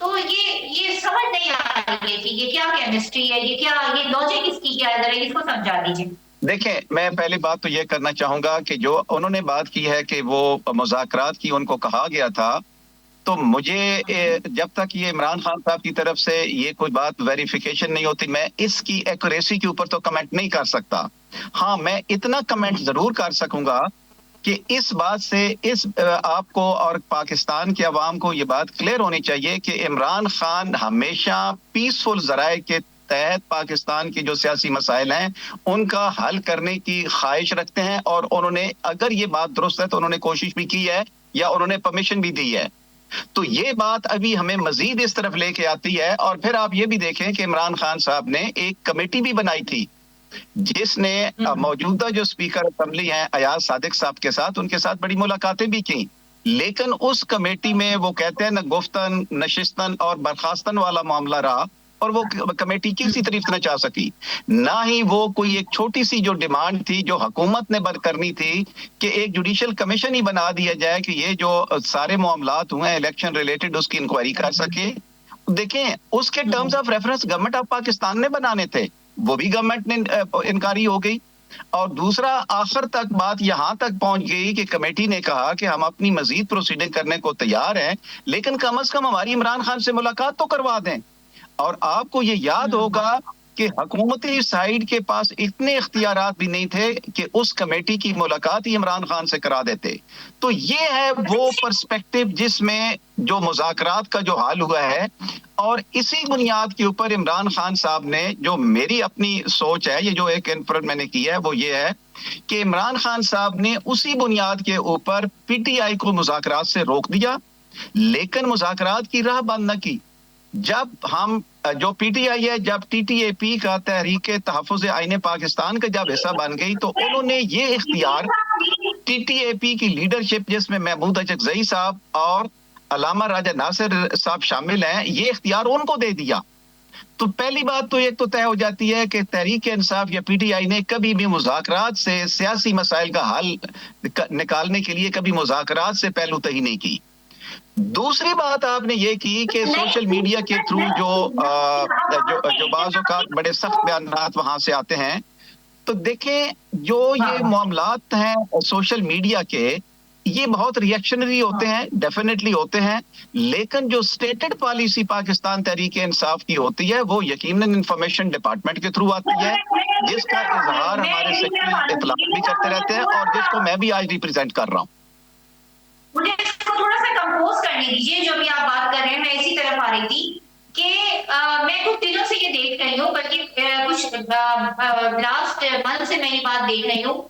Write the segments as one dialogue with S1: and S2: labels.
S1: تو یہ سمجھ نہیں آ رہی ہے کہ یہ کیا کیمسٹری ہے، یہ لاجک اس کی کیا ہے، ذرا اس کو سمجھا دیجیے۔
S2: دیکھیں، میں پہلی بات تو یہ کرنا چاہوں گا کہ جو انہوں نے بات کی ہے کہ وہ مذاکرات کی ان کو کہا گیا تھا، تو مجھے جب تک یہ عمران خان صاحب کی طرف سے یہ کوئی بات ویریفیکیشن نہیں ہوتی، میں اس کی ایکوریسی کے اوپر تو کمنٹ نہیں کر سکتا۔ ہاں، میں اتنا کمنٹ ضرور کر سکوں گا کہ اس بات سے آپ کو اور پاکستان کے عوام کو یہ بات کلیئر ہونی چاہیے کہ عمران خان ہمیشہ پیسفل ذرائع کے تحت پاکستان کے جو سیاسی مسائل ہیں ان کا حل کرنے کی خواہش رکھتے ہیں، اور انہوں نے، اگر یہ بات درست ہے تو انہوں نے کوشش بھی کی ہے یا انہوں نے پرمیشن بھی دی ہے۔ تو یہ بات ابھی ہمیں مزید اس طرف لے کے آتی ہے، اور پھر آپ یہ بھی دیکھیں کہ عمران خان صاحب نے ایک کمیٹی بھی بنائی تھی جس نے موجودہ جو اسپیکر اسمبلی ہیں ایاز صادق صاحب کے ساتھ، ان کے ساتھ بڑی ملاقاتیں بھی کی، لیکن اس کمیٹی میں وہ کہتے ہیں نہ گفتن نشستن اور برخاستن والا معاملہ رہا، اور وہ کمیٹی کسی طریق سے نہ چاہ سکی، نہ ہی وہ کوئی ایک چھوٹی سی جو ڈیمانڈ تھی جو حکومت نے کرنی تھی کہ ایک جوڈیشل کمیشن ہی بنا دیا جائے کہ یہ جو سارے معاملات ہوئے ہیں الیکشن ریلیٹڈ اس کی انکوائری کر سکے۔ دیکھیں، اس کے terms of reference government of Pakistan نے بنانے تھے، وہ بھی گورنمنٹ نے انکاری ہو گئی، اور دوسرا آخر تک بات یہاں تک پہنچ گئی کہ کمیٹی نے کہا کہ ہم اپنی مزید پروسیڈنگ کرنے کو تیار ہیں، لیکن کم از کم ہماری عمران خان سے ملاقات تو کروا دیں۔ اور آپ کو یہ یاد ہوگا کہ حکومتی سائیڈ کے پاس اتنے اختیارات بھی نہیں تھے کہ اس کمیٹی کی ملاقات ہی عمران خان سے کرا دیتے۔ تو یہ ہے وہ پرسپیکٹو جس میں جو مذاکرات کا جو حال ہوا ہے، اور اسی بنیاد کے اوپر عمران خان صاحب نے، جو میری اپنی سوچ ہے، یہ جو ایک انفرڈ میں نے کی ہے وہ یہ ہے کہ عمران خان صاحب نے اسی بنیاد کے اوپر پی ٹی آئی کو مذاکرات سے روک دیا، لیکن مذاکرات کی راہ بند نہ کی۔ جب ہم جو پی ٹی آئی ہے، جب ٹی ٹی اے پی کا تحریک تحفظ آئین پاکستان کا جب حصہ بن گئی، تو انہوں نے یہ اختیار ٹی ٹی اے پی کی لیڈرشپ جس میں محمود اچکزئی صاحب اور علامہ راجہ ناصر صاحب شامل ہیں، یہ اختیار ان کو دے دیا۔ تو پہلی بات تو ایک تو طے ہو جاتی ہے کہ تحریک انصاف یا پی ٹی آئی نے کبھی بھی مذاکرات سے سیاسی مسائل کا حل نکالنے کے لیے کبھی مذاکرات سے پہلو تہی نہیں کی۔ دوسری بات آپ نے یہ کی کہ سوشل میڈیا کے تھرو جو بعض اوقات بڑے سخت بیانات وہاں سے آتے ہیں، تو دیکھیں جو یہ معاملات ہیں سوشل میڈیا کے، یہ بہت ریئیکشنری ہوتے ہیں، ڈیفینیٹلی ہوتے ہیں، لیکن جو سٹیٹڈ پالیسی پاکستان تحریک انصاف کی ہوتی ہے وہ یقیناً انفارمیشن ڈپارٹمنٹ کے تھرو آتی ہے، جس کا اظہار ہمارے سیکرٹری اطلاعات بھی کرتے رہتے ہیں، اور جس کو میں بھی آج ریپرزینٹ کر رہا ہوں۔
S1: مجھے اس کو تھوڑا سا کمپوز کرنے دیجیے، جو بھی آپ بات کر رہے ہیں میں اسی طرف آ رہی تھی کہ میں کچھ دنوں سے یہ دیکھ رہی ہوں، بلکہ کچھ لاسٹ منتھ سے میں یہ بات دیکھ رہی ہوں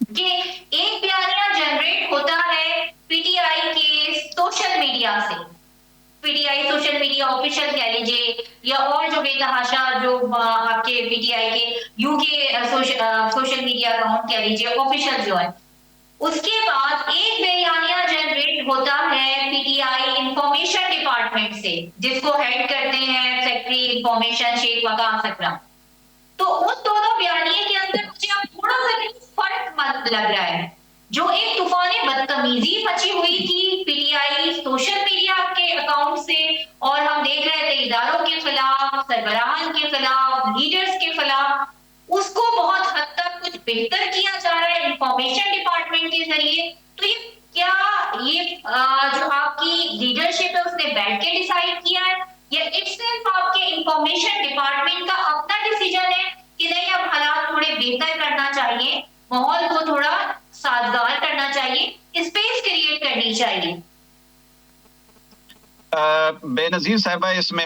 S1: کہ ایک بیانیہ جنریٹ ہوتا ہے پی ٹی آئی کے سوشل میڈیا سے، P T I social media official کہہ لیجیے، یا اور جو بے تحاشا جو آپ کے پی ٹی آئی کے یو کے سوشل میڈیا اکاؤنٹ کہہ لیجیے آفیشیل جو ہے، اس کے بعد ایک بیانیہ جنریٹ ہوتا ہے P T I information department سے، جس کو ہیڈ کرتے ہیں سیکرٹری انفارمیشن شیخ وقاص اکرم۔ تو ان دونوں بیانیے کے اندر مجھے اب تھوڑا سا فرق لگ رہا ہے۔ جو ایک طوفان بدتمیزی مچی ہوئی تھی P T I social media کے اکاؤنٹ سے، اور ہم دیکھ رہے تھے اداروں کے خلاف، سربراہان کے خلاف، لیڈرز کے خلاف، اس کو بہت حد تک کچھ بہتر کیا جا رہا ہے انفارمیشن ڈپارٹمنٹ کے ذریعے۔ تو یہ کیا یہ جو آپ کی لیڈرشپ ہے اس نے بیٹھ کے ڈیسائیڈ کیا ہے، یا اٹس صرف آپ کے انفارمیشن ڈپارٹمنٹ کا اپنا ڈیسیجن ہے کہ نہیں اب حالات تھوڑے بہتر کرنا چاہیے، ماحول کو تھوڑا سازگار کرنا چاہیے، اسپیس کریٹ کرنی چاہیے؟
S2: بے نظیر صاحبہ، اس میں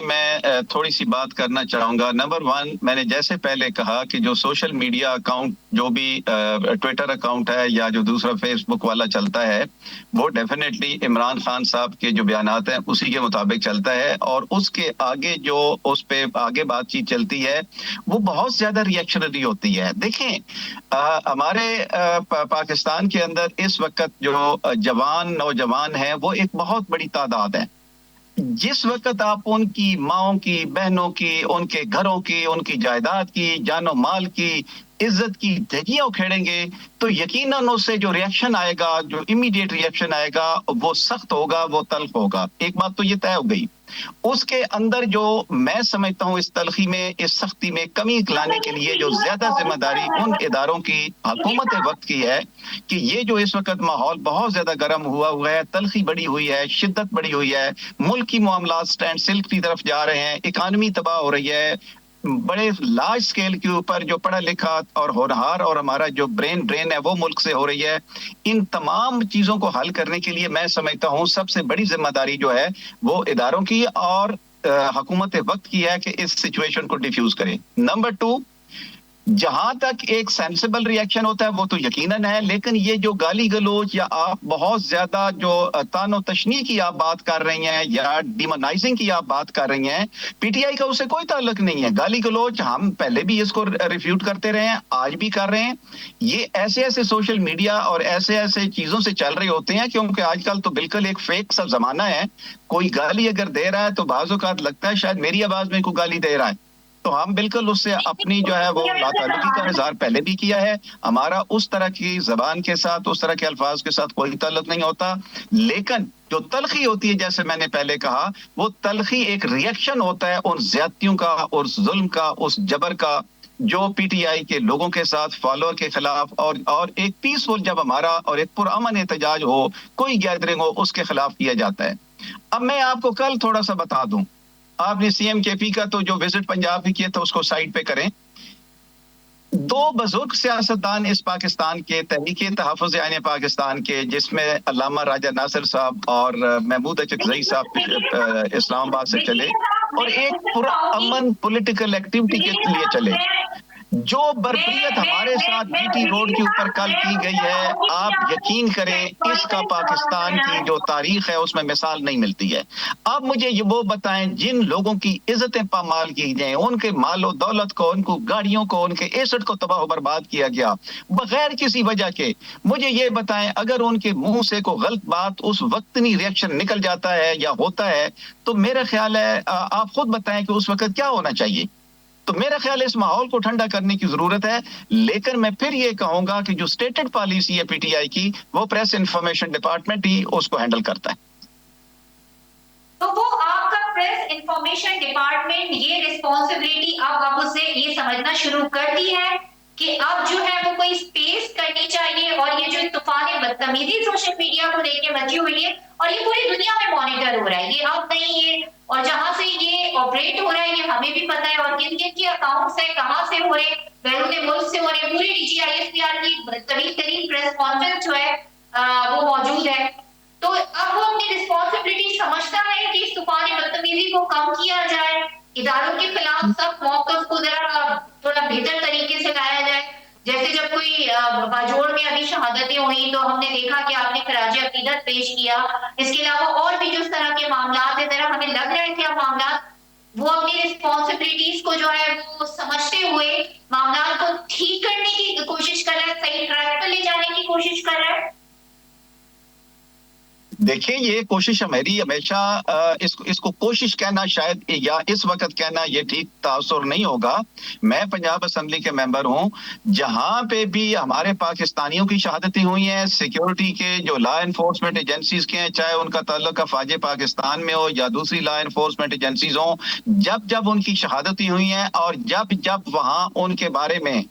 S2: تھوڑی سی بات کرنا چاہوں گا۔ نمبر 1، میں نے جیسے پہلے کہا کہ جو سوشل میڈیا اکاؤنٹ، جو بھی ٹویٹر اکاؤنٹ ہے یا جو دوسرا فیس بک والا چلتا ہے، وہ ڈیفینیٹلی عمران خان صاحب کے جو بیانات ہیں اسی کے مطابق چلتا ہے، اور اس کے آگے جو اس پہ آگے بات چیت چلتی ہے وہ بہت زیادہ ریئیکشنری ہوتی ہے۔ دیکھیں، ہمارے پاکستان کے اندر اس وقت جو نوجوان ہیں وہ ایک بہت بڑی تعداد ہے۔ جس وقت آپ ان کی ماؤں کی، بہنوں کی، ان کے گھروں کی، ان کی جائیداد کی، جان و مال کی، عزت کی دھجیاں اکھیڑیں گے، تو یقیناً اس سے جو ریئیکشن آئے گا، جو امیڈیٹ ریئیکشن آئے گا، وہ سخت ہوگا، وہ تلخ ہوگا۔ ایک بات تو یہ طے ہو گئی۔ اس کے اندر جو میں سمجھتا ہوں اس تلخی میں, اس سختی میں کمی لانے کے لیے جو زیادہ ذمہ داری ان اداروں کی حکومت وقت کی ہے کہ یہ جو اس وقت ماحول بہت زیادہ گرم ہوا ہے, تلخی بڑی ہوئی ہے, شدت بڑی ہوئی ہے, ملک کی معاملات سٹینڈ سل کی طرف جا رہے ہیں, اکانومی تباہ ہو رہی ہے, بڑے لارج سکیل کے اوپر جو پڑھا لکھا اور ہونہار اور ہمارا جو برین ڈرین ہے وہ ملک سے ہو رہی ہے. ان تمام چیزوں کو حل کرنے کے لیے میں سمجھتا ہوں سب سے بڑی ذمہ داری جو ہے وہ اداروں کی اور حکومت وقت کی ہے کہ اس سچویشن کو ڈیفیوز کرے. نمبر 2, جہاں تک ایک سینسیبل ری ایکشن ہوتا ہے وہ تو یقیناً ہے, لیکن یہ جو گالی گلوچ یا آپ بہت زیادہ جو تان و تشنیع کی آپ بات کر رہی ہیں یا ڈیمونائزنگ کی آپ بات کر رہی ہیں, پی ٹی آئی کا اس سے کوئی تعلق نہیں ہے. گالی گلوچ ہم پہلے بھی اس کو ریفیوٹ کرتے رہے ہیں, آج بھی کر رہے ہیں. یہ ایسے ایسے سوشل میڈیا اور ایسے ایسے چیزوں سے چل رہے ہوتے ہیں کیونکہ آج کل تو بالکل ایک فیک سا زمانہ ہے. کوئی گالی اگر دے رہا ہے تو بعض اوقات لگتا ہے شاید میری آواز میں کوئی گالی دے رہا ہے, تو ہم بالکل اس سے اپنی جو ہے وہ لاتعلقی کا اظہار پہلے بھی کیا ہے. ہمارا اس طرح کی زبان کے ساتھ, اس طرح کے الفاظ کے ساتھ کوئی تعلق نہیں ہوتا. لیکن جو تلخی ہوتی ہے جیسے میں نے پہلے کہا, وہ تلخی ایک ری ایکشن ہوتا ہے ان زیادتیوں کا, اس ظلم کا, اس جبر کا جو پی ٹی آئی کے لوگوں کے ساتھ فالوور کے خلاف اور ایک پیسفل جب ہمارا اور ایک پرامن احتجاج ہو, کوئی گیدرنگ ہو, اس کے خلاف کیا جاتا ہے. اب میں آپ کو کل تھوڑا سا بتا دوں, آپ نے سی ایم کے پی کا تو جو وزٹ پنجاب بھی کیا تھا اس کو سائٹ پہ کریں. 2 بزرگ سیاستدان اس پاکستان کے, تحریک تحفظ آئین پاکستان کے, جس میں علامہ راجہ ناصر صاحب اور محمود اچکزئی صاحب اسلام آباد سے چلے اور ایک پرامن پولیٹیکل ایکٹیویٹی کے لیے چلے. جو بربریت ہمارے ساتھ جی ٹی روڈ کے اوپر کل کی گئی ہے, آپ یقین کریں اس کا پاکستان کی جو تاریخ ہے اس میں مثال نہیں ملتی ہے. آپ مجھے یہ وہ بتائیں جن لوگوں کی عزتیں پامال کی جائیں, ان کے مال و دولت کو, ان کو گاڑیوں کو, ان کے ایسٹ کو تباہ و برباد کیا گیا بغیر کسی وجہ کے, مجھے یہ بتائیں اگر ان کے منہ سے کوئی غلط بات اس وقت نہیں ریئیکشن نکل جاتا ہے یا ہوتا ہے تو میرا خیال ہے آپ خود بتائیں کہ اس وقت کیا ہونا چاہیے. تو میرا خیال ہے اس ماحول کو ٹھنڈا کرنے کی ضرورت ہے. لیکن میں پھر یہ کہوں گا کہ جو اسٹیٹڈ پالیسی ہے پی ٹی آئی کی, وہ پریس انفارمیشن ڈپارٹمنٹ ہی اس کو ہینڈل کرتا ہے.
S1: تو وہ آپ کا پریس انفارمیشن ڈپارٹمنٹ یہ رسپانسبلٹی اب سے یہ سمجھنا شروع کر دی ہے کہ اب جو ہے وہ کوئی اسپیس کرنی چاہیے, اور یہ جو طوفان بدتمیزی سوشل میڈیا کو لے کے مچی ہوئی ہے اور یہ پوری دنیا میں مانیٹر ہو رہا ہے, یہ اب نہیں ہے, اور جہاں سے یہ آپریٹ ہو رہا ہے یہ ہمیں بھی پتا ہے, اور کن کن کے اکاؤنٹس ہیں, کہاں سے ہو رہے, بیرون ملک سے ہو رہے. پوری D G I S P R کی طویل ترین پریس کانفرنس جو ہے وہ موجود ہے. تو اب وہ اپنی رسپانسبلٹی سمجھتا ہے کہ اس طوفان بدتمیزی کو کم کیا جائے, اداروں کے خلاف سب موقف کو ذرا تھوڑا بہتر طریقے سے لایا جائے. جیسے جب کوئی باجوڑ میں ابھی شہادتیں ہوئی تو ہم نے دیکھا کہ آپ نے خراج عقیدت پیش کیا. اس کے علاوہ اور بھی جو اس طرح کے معاملات ہیں, ذرا ہمیں لگ رہے تھے اب معاملات وہ اپنی رسپانسبلٹیز کو جو ہے وہ سمجھتے ہوئے معاملات کو ٹھیک کرنے کی کوشش کر رہے ہیں, صحیح ٹریک پر لے جانے کی کوشش کر رہے ہیں.
S2: دیکھیں یہ کوشش ہماری ہمیشہ اس کو کوشش کہنا شاید یا اس وقت کہنا یہ ٹھیک تاثر نہیں ہوگا. میں پنجاب اسمبلی کے ممبر ہوں, جہاں پہ بھی ہمارے پاکستانیوں کی شہادتیں ہوئی ہیں, سیکیورٹی کے جو لا انفورسمنٹ ایجنسیز کے ہیں, چاہے ان کا تعلق افواج پاکستان میں ہو یا دوسری لا انفورسمنٹ ایجنسیز ہوں, جب ان کی شہادتیں ہوئی ہیں اور جب وہاں ان کے بارے میں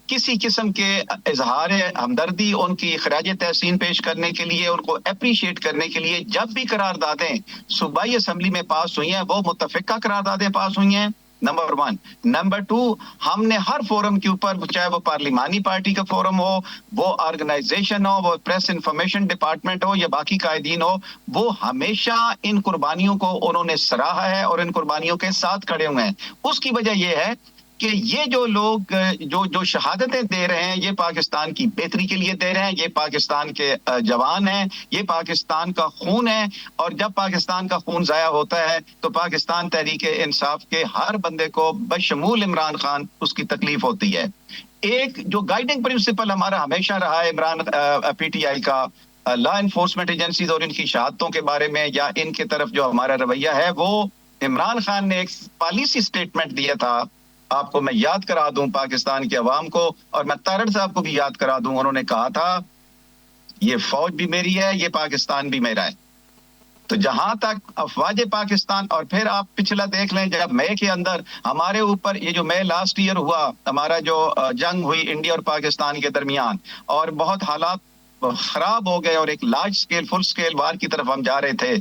S2: کسی قسم کے اظہار ہمدردی, ان کی خراج تحسین پیش کرنے کے لیے, ان کو اپریشیٹ کرنے کے لیے جب بھی قراردادیں صوبائی اسمبلی میں پاس ہوئی ہیں وہ متفقہ قراردادیں پاس ہوئی ہیں. نمبر 1. نمبر 2, ہم نے ہر فورم کے اوپر, چاہے وہ پارلیمانی پارٹی کا فورم ہو, وہ آرگنائزیشن ہو, وہ پریس انفارمیشن ڈپارٹمنٹ ہو یا باقی قائدین ہو, وہ ہمیشہ ان قربانیوں کو انہوں نے سراہا ہے اور ان قربانیوں کے ساتھ کھڑے ہوئے ہیں. اس کی وجہ یہ ہے کہ یہ جو لوگ جو شہادتیں دے رہے ہیں یہ پاکستان کی بہتری کے لیے دے رہے ہیں, یہ پاکستان کے جوان ہیں, یہ پاکستان کا خون ہے, اور جب پاکستان کا خون ضائع ہوتا ہے تو پاکستان تحریک انصاف کے ہر بندے کو بشمول عمران خان اس کی تکلیف ہوتی ہے. ایک جو گائیڈنگ پرنسپل ہمارا ہمیشہ رہا ہے عمران پی ٹی آئی کا, لا انفورسمنٹ ایجنسیز اور ان کی شہادتوں کے بارے میں یا ان کی طرف جو ہمارا رویہ ہے, وہ عمران خان نے ایک پالیسی سٹیٹمنٹ دیا تھا, آپ کو میں یاد کرا دوں پاکستان کے عوام کو, اور میں تارڑ صاحب کو بھی یاد کرا دوں. انہوں نے کہا تھا یہ فوج بھی میری ہے, یہ پاکستان بھی میرا ہے. تو جہاں تک افواج پاکستان، اور پھر آپ پچھلا دیکھ لیں جب مئی کے اندر ہمارے اوپر یہ جو مئی لاسٹ ایئر ہوا، ہمارا جو جنگ ہوئی انڈیا اور پاکستان کے درمیان، اور بہت حالات خراب ہو گئے اور ایک لارج سکیل فل سکیل وار کی طرف ہم جا رہے تھے،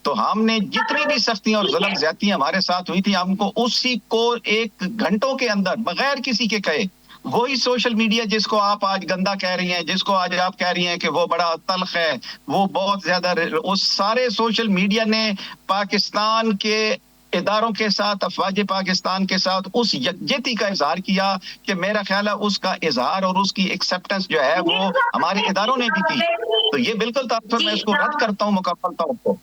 S2: تو ہم نے جتنی بھی سختیاں اور ظلم زیادتیاں ہمارے ساتھ ہوئی تھی، ہم کو اسی کو ایک گھنٹوں کے اندر بغیر کسی کے کہے، وہی سوشل میڈیا جس کو آپ آج گندا کہہ رہی ہیں، جس کو آج آپ کہہ رہی ہیں کہ وہ بڑا تلخ ہے، وہ بہت زیادہ، اس سارے سوشل میڈیا نے پاکستان کے اداروں کے ساتھ، افواج پاکستان کے ساتھ اس یکجہتی کا اظہار کیا کہ میرا خیال ہے اس کا اظہار اور اس کی ایکسیپٹنس جو ہے وہ ہمارے اداروں نے بھی کی. تو یہ بالکل طور میں اس کو رد کرتا ہوں مکمل طور پر.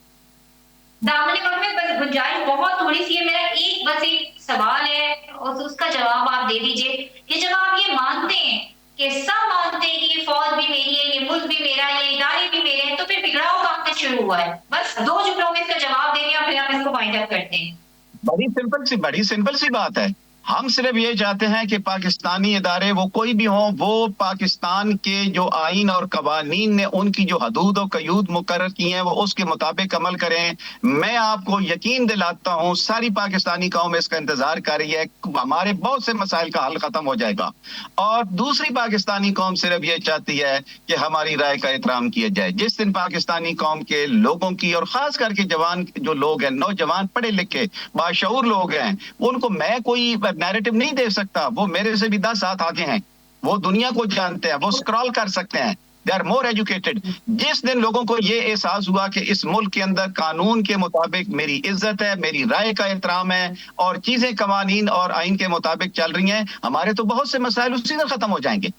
S1: دامن میں بس گنجائش بہت تھوڑی سی ہے. میرا بس ایک سوال ہے اور اس کا جواب آپ دے دیجئے کہ جب آپ یہ مانتے ہیں کہ سب مانتے ہیں کہ یہ فوج بھی میری ہے، یہ ملک بھی میرا ہے، یہ ادارے بھی میرے ہیں، تو پھر بگڑاؤ کہاں سے شروع ہوا ہے؟ بس 2 جملوں میں اس کا جواب دیں گے اور پھر ہم اس کو وائنڈ اپ کرتے ہیں.
S2: بڑی سمپل سی بات ہے. ہم صرف یہ چاہتے ہیں کہ پاکستانی ادارے وہ کوئی بھی ہوں، وہ پاکستان کے جو آئین اور قوانین نے ان کی جو حدود و قیود مقرر کی ہیں وہ اس کے مطابق عمل کریں. میں آپ کو یقین دلاتا ہوں ساری پاکستانی قوم اس کا انتظار کر رہی ہے، ہمارے بہت سے مسائل کا حل ختم ہو جائے گا. اور دوسری پاکستانی قوم صرف یہ چاہتی ہے کہ ہماری رائے کا احترام کیا جائے. جس دن پاکستانی قوم کے لوگوں کی، اور خاص کر کے جوان جو لوگ ہیں، نوجوان پڑھے لکھے باشعور لوگ ہیں، ان کو میں کوئی نیریٹو نہیں دے سکتا، وہ میرے سے بھی 10 ہاتھ آگے ہیں، وہ دنیا کو جانتے ہیں، وہ اسکرال کر سکتے ہیں، دے آر مور ایجوکیٹڈ. جس دن لوگوں کو یہ احساس ہوا کہ اس ملک کے اندر قانون کے مطابق میری عزت ہے، میری رائے کا احترام ہے، اور چیزیں قوانین اور آئین کے مطابق چل رہی ہیں، ہمارے تو بہت سے مسائل اسی دن ختم ہو جائیں گے.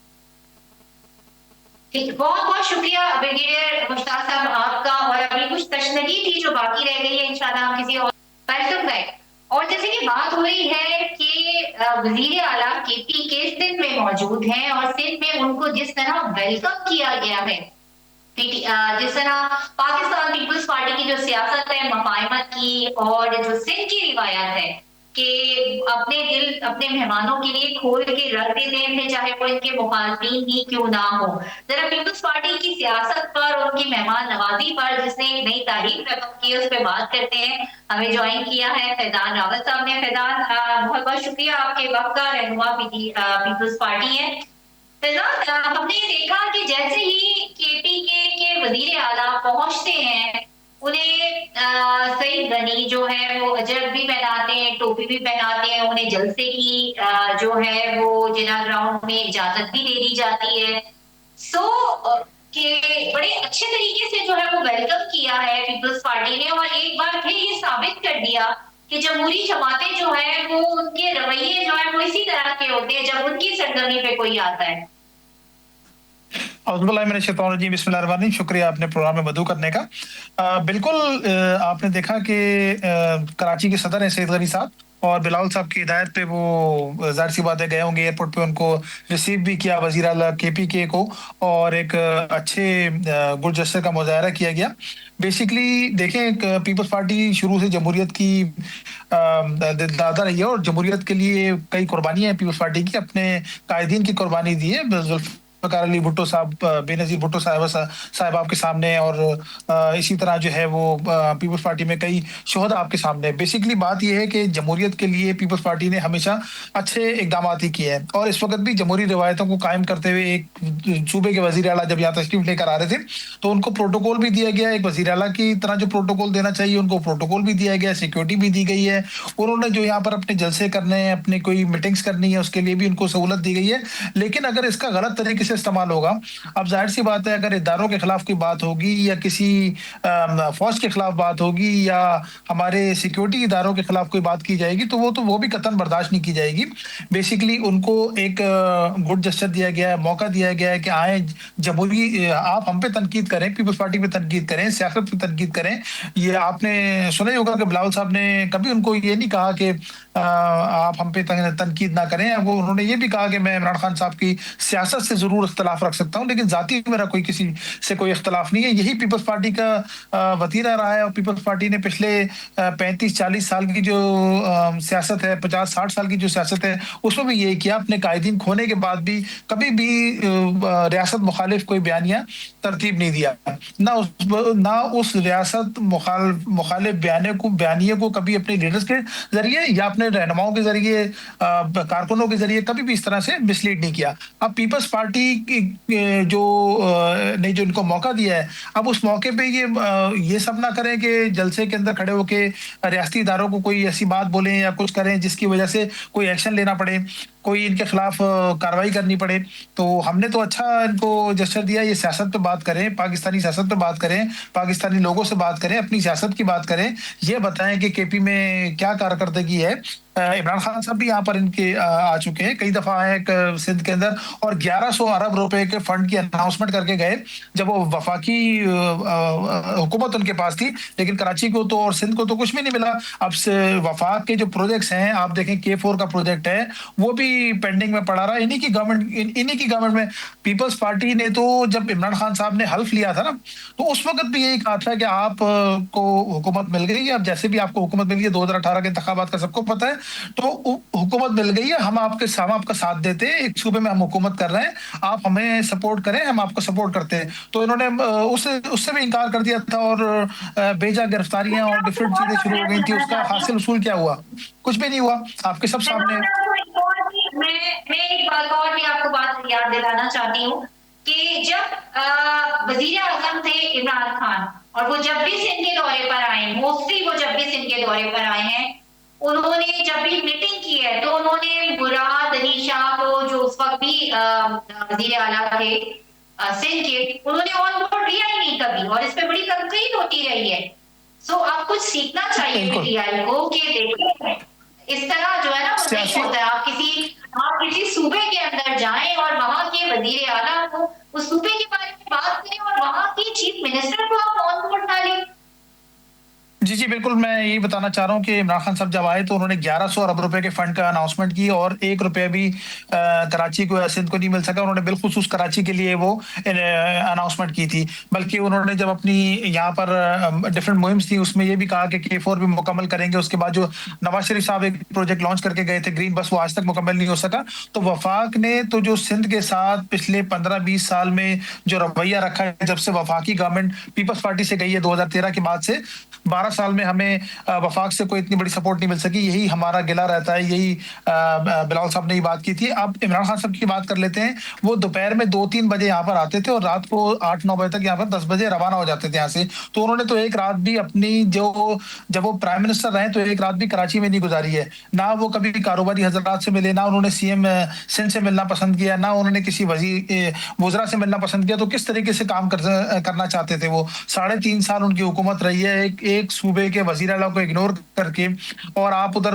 S1: بہت بہت شکریہ بریگیڈیئر مشتاق صاحب آپ کا. اور ابھی کچھ تشنگی تھی جو باقی رہ گئی ہے، انشاءاللہ ہم کسی اور ویلکم بیک. اور جیسے کہ بات ہو رہی ہے کہ وزیر اعلیٰ کے پی کے سندھ میں موجود ہیں اور سندھ میں ان کو جس طرح ویلکم کیا گیا ہے، جس طرح پاکستان پیپلز پارٹی کی جو سیاست ہے مفاہمت کی، اور جو سندھ کی روایت ہے کہ اپنے دل اپنے مہمانوں کے لیے کھول کے رکھ دیتے ہیں چاہے وہ ان کے مخالفین ہی کیوں نہ ہو. ذرا پیپلز پارٹی کی سیاست پر اور ان کی مہمان نوازی پر جس نے ایک نئی تاریخ رقم کی اس پہ بات کرتے ہیں. ہمیں جوائن کیا ہے فیضان راوت صاحب نے. فیضان بہت بہت شکریہ، آپ کے وقت کا رہنما پیپلز پارٹی ہے. فیضان، ہم نے دیکھا کہ جیسے ہی کے پی کے وزیر اعلیٰ پہنچتے ہیں انہیں سعید غنی جو ہے وہ اجر بھی پہناتے ہیں، ٹوپی بھی پہناتے ہیں، انہیں جلسے کی جو ہے وہ جنا گراؤنڈ میں اجازت بھی دے دی جاتی ہے. کہ بڑے اچھے طریقے سے جو ہے وہ ویلکم کیا ہے پیپلز پارٹی نے، اور ایک بار پھر یہ ثابت کر دیا کہ جمہوری جماعتیں جو ہیں وہ ان کے رویے جو ہیں وہ اسی طرح کے ہوتے ہیں جب ان کی سرگرمی پہ کوئی آتا ہے.
S3: اعوذ باللہ من الشیطان الرجیم، بسم اللہ الرحمن الرحیم. شکریہ آپ نے پروگرام میں مدعو کرنے کا. بالکل آپ نے دیکھا کہ کراچی کے صدر ہیں سعید غنی صاحب، اور بلاول صاحب کی ہدایت پہ وہ ظاہر سی باتیں گئے ہوں گے ایئرپورٹ پہ، ان کو ریسیو بھی کیا وزیر اعلیٰ کے پی کے کو، اور ایک اچھے گڈ جسٹر کا مظاہرہ کیا گیا. بیسکلی دیکھیں پیپلز پارٹی شروع سے جمہوریت کی دادا رہی ہے، اور جمہوریت کے لیے کئی قربانیاں ہیں پیپلز پارٹی کی، اپنے قائدین کی قربانی دی ہے. ذوالفقار علی بھٹو صاحب، بے نظیر بھٹو صاحب آپ کے سامنے، اور اسی طرح جو ہے وہ پیپلز پارٹی میں کئی شہداء آپ کے سامنے. بیسکلی بات یہ ہے کہ جمہوریت کے لیے پیپلز پارٹی نے ہمیشہ اچھے اقدامات ہی کیے ہیں، اور اس وقت بھی جمہوری روایتوں کو قائم کرتے ہوئے ایک صوبے کے وزیر اعلیٰ جب یہاں تشریف لے کر آ رہے تھے تو ان کو پروٹوکول بھی دیا گیا، ایک وزیر اعلیٰ کی طرح جو پروٹوکول دینا چاہیے ان کو پروٹوکول بھی دیا گیا، سیکیورٹی بھی دی گئی ہے. انہوں نے جو یہاں پر اپنے جلسے کرنے ہیں، اپنے کوئی میٹنگز کرنی ہے، اس کے لیے بھی ان کو سہولت دی گئی ہے. لیکن اگر اس کا غلط طریقے سے استعمال ہوگا، اب ظاہر سی بات ہے اگر اداروں کے خلاف کوئی بات ہوگی یا کسی فوج کے خلاف بات ہوگی یا ہمارے سیکیورٹی اداروں کے خلاف کوئی بات کی جائے گی تو وہ بھی قطعاً برداشت نہیں کی جائے گی. بیسکلی ان کو ایک گڈ جسٹر دیا گیا ہے، موقع دیا گیا ہے کہ آئیں جمہوری آپ ہم پہ تنقید کریں، پیپلز پارٹی پہ تنقید کریں، سیاست پہ تنقید کریں. یہ آپ نے سنا ہی ہوگا کہ بلاول صاحب نے کبھی ان کو یہ نہیں کہا کہ آپ ہم پہ تنقید نہ کریں. انہوں نے یہ بھی کہا کہ میں عمران خان صاحب کی سیاست سے ضرور ضرور اختلاف رکھ سکتا ہوں, لیکن ذاتی میرا کوئی کسی سے کوئی اختلاف نہیں ہے. یہی پیپلز پارٹی کا وتیرہ رہا ہے, اور پیپلز پارٹی نے پچھلے 35-40 سال کی جو سیاست ہے, 50-60 سال کی جو سیاست ہے, اس میں بھی یہی کیا. اپنے قائدین کھونے کے بعد بھی کبھی بھی ریاست مخالف کوئی بیانیہ ترتیب نہیں دیا, نہ اس ریاست مخالف بیانیے کو کبھی اپنے لیڈرز کے ذریعے یا اپنے رہنماؤں کے ذریعے, کارکنوں کے ذریعے کبھی بھی اس طرح سے مسلیڈ نہیں کیا. اب پیپلز پارٹی جو نے جو ان کو موقع دیا ہے, اب اس موقع پہ یہ سب نہ کریں کہ جلسے کے اندر کھڑے ہو کے ریاستی اداروں کو کوئی ایسی بات بولیں یا کچھ کریں جس کی وجہ سے کوئی ایکشن لینا پڑے, کوئی ان کے خلاف کارروائی کرنی پڑے. تو ہم نے تو اچھا ان کو جسچر دیا, یہ سیاست پہ بات کریں, پاکستانی سیاست پہ بات کریں, پاکستانی لوگوں سے بات کریں, اپنی سیاست کی بات کریں, یہ بتائیں کہ کے پی میں کیا کارکردگی ہے. عمران خان صاحب بھی یہاں پر ان کے آ چکے ہیں, کئی دفعہ آئے سندھ کے اندر, اور 1100 ارب روپے کے فنڈ کی اناؤنسمنٹ کر کے گئے جب وہ وفاقی حکومت ان کے پاس تھی, لیکن کراچی کو تو اور سندھ کو تو کچھ بھی نہیں ملا. اب سے وفاق کے جو پروجیکٹس ہیں, آپ دیکھیں K4 کا پروجیکٹ ہے, وہ بھی پینڈنگ میں پڑا رہا. انہی کی گورنمنٹ میں پیپلز پارٹی نے تو جب عمران خان صاحب نے حلف لیا تھا نا, تو اس وقت بھی یہی کہا تھا کہ آپ کو حکومت مل گئی ہے. اب جیسے بھی آپ کو حکومت مل گئی ہے, 2018 کے انتخابات کا سب کو پتہ ہے, تو حکومت مل گئی ہے, ہم آپ کا ساتھ دیتے ہیں, ایک صوبے میں ہم حکومت کر رہے ہیں, آپ ہمیں سپورٹ کریں, ہم آپ کو سپورٹ کرتے ہیں. تو انہوں نے اس سے بھی انکار کر دیا تھا, اور بیجا گرفتاریاں اور ڈفرینٹ چیزیں شروع ہو گئی تھی. اس کا حاصل اصول کیا ہوا؟ کچھ بھی نہیں ہوا, آپ کے سب سامنے.
S1: میں ایک بات اور بھی آپ کو بات یاد دلانا چاہتی ہوں کہ جب وزیر اعظم تھے عمران خان, اور وہ جب بھی سندھ کے دورے پر آئے, موسٹلی وہ جب بھی سندھ کے دورے پر آئے ہیں, انہوں نے جب بھی میٹنگ کی ہے تو انہوں نے مراد علی شاہ کو, جو اس وقت بھی وزیر اعلیٰ تھے سندھ کے, انہوں نے آن بورڈ لیا ہی نہیں کبھی, اور اس پہ بڑی تنقید ہوتی رہی ہے. سو آپ کچھ سیکھنا چاہیے پی ٹی آئی کو کہ دیکھیں اس طرح جو ہے نا وہ نہیں ہوتا ہے. آپ کسی صوبے کے اندر جائیں اور وہاں کے وزیر اعلیٰ کو اس صوبے کے بارے میں بات کریں, اور وہاں کی چیف منسٹر کو آپ آن بورڈ نہ لیں.
S3: جی بالکل, میں یہی بتانا چاہ رہا ہوں کہ عمران خان صاحب جب آئے تو انہوں نے 1100 ارب روپے کے فنڈ کا اناؤنسمنٹ کی, اور 1 روپے بھی کراچی کو یا سندھ کو نہیں مل سکا. انہوں نے بالخصوص کراچی کے لیے وہ اناؤنسمنٹ کی تھی, بلکہ انہوں نے جب اپنی یہاں پر ڈفرینٹ مہمس تھی اس میں یہ بھی کہا کہ K4 بھی مکمل کریں گے. اس کے بعد جو نواز شریف صاحب ایک پروجیکٹ لانچ کر کے گئے تھے گرین بس, وہ آج تک مکمل نہیں ہو سکا. تو وفاق نے تو جو سندھ کے ساتھ پچھلے 15-20 سال میں جو رویہ رکھا ہے, جب سے وفاقی گورنمنٹ پیپلز پارٹی سے گئی ہے 2013 کے بعد سے, 12 سال میں ہمیں وفاق سے کوئی اتنی بڑی سپورٹ نہیں مل سکی. یہی ہمارا گلہ رہتا ہے, یہی بلال صاحب نے یہ بات کی تھی. اب عمران خان صاحب کی بات کر لیتے ہیں. وہ دوپہر میں 2-3 بجے یہاں پر آتے تھے, اور رات کو 8-9 بجے تک یہاں پر 10 بجے روانہ ہو جاتے تھے یہاں سے. تو انہوں نے تو ایک رات بھی اپنی جب وہ پرائم منسٹر رہے تو ایک رات بھی کراچی میں نہیں گزاری ہے. نہ وہ کبھی کاروباری حضرات سے ملے, نہ انہوں نے سی ایم سندھ سے ملنا پسند کیا, نہ انہوں نے کسی وزراء سے ملنا پسند کیا. تو کس طریقے سے کام کرنا چاہتے تھے وہ؟ 3.5 سال ان کی حکومت رہی ہے, ایک صوبے کے وزیر اعلیٰ کو اگنور کر کے, اور آپ ادھر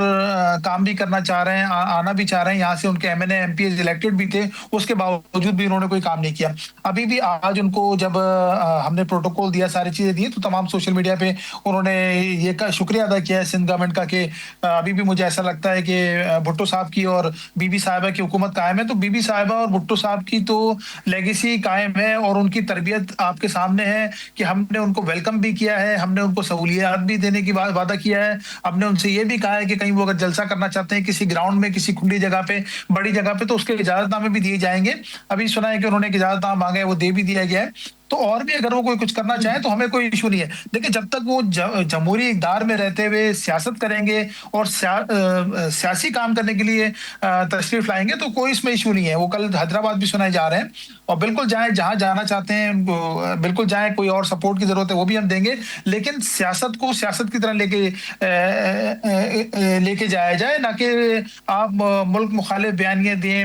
S3: کام بھی کرنا چاہ رہے ہیں, آنا بھی چاہ رہے ہیں. یہاں سے ان کے M N A M P elected بھی تھے, اس کے باوجود بھی انہوں نے کوئی کام نہیں کیا. ابھی بھی آج ان کو جب ہم نے پروٹوکول دیا, ساری چیزیں دی, تو تمام سوشل میڈیا پہ انہوں نے یہ شکریہ ادا کیا ہے سندھ گورنمنٹ کا, کہ ابھی بھی مجھے ایسا لگتا ہے کہ بھٹو صاحب کی اور بی بی صاحبہ کی حکومت قائم ہے. تو بی بی صاحبہ اور بھٹو صاحب کی تو لیگیسی قائم ہے, اور ان کی تربیت آپ کے سامنے ہے کہ ہم نے ان کو ویلکم بھی کیا ہے, ہم نے ان کو سہولیات بھی دینے کی وعدہ کیا ہے. ہم نے ان سے یہ بھی کہا ہے کہ کہیں وہ اگر جلسہ کرنا چاہتے ہیں کسی گراؤنڈ میں, کسی کھلی جگہ پہ, بڑی جگہ پہ, تو اس کے اجازت نامے بھی دیے جائیں گے. ابھی سنا ہے کہ انہوں نے ایک اجازت نامہ مانگا ہے, وہ دے بھی دیا گیا ہے. تو اور بھی اگر وہ کوئی کچھ کرنا چاہیں تو ہمیں کوئی ایشو نہیں ہے. دیکھیں جب تک وہ جمہوری اقدار میں رہتے ہوئے سیاست کریں گے اور سیاسی کام کرنے کے لیے تشریف لائیں گے تو کوئی اس میں ایشو نہیں ہے. وہ کل حیدرآباد بھی سنائے جا رہے ہیں, اور بالکل جائیں, جہاں جانا چاہتے ہیں ان کو بالکل جائیں. کوئی اور سپورٹ کی ضرورت ہے وہ بھی ہم دیں گے, لیکن سیاست کو سیاست کی طرح لے کے جایا جائے, نہ کہ آپ ملک مخالف بیانیاں دیں.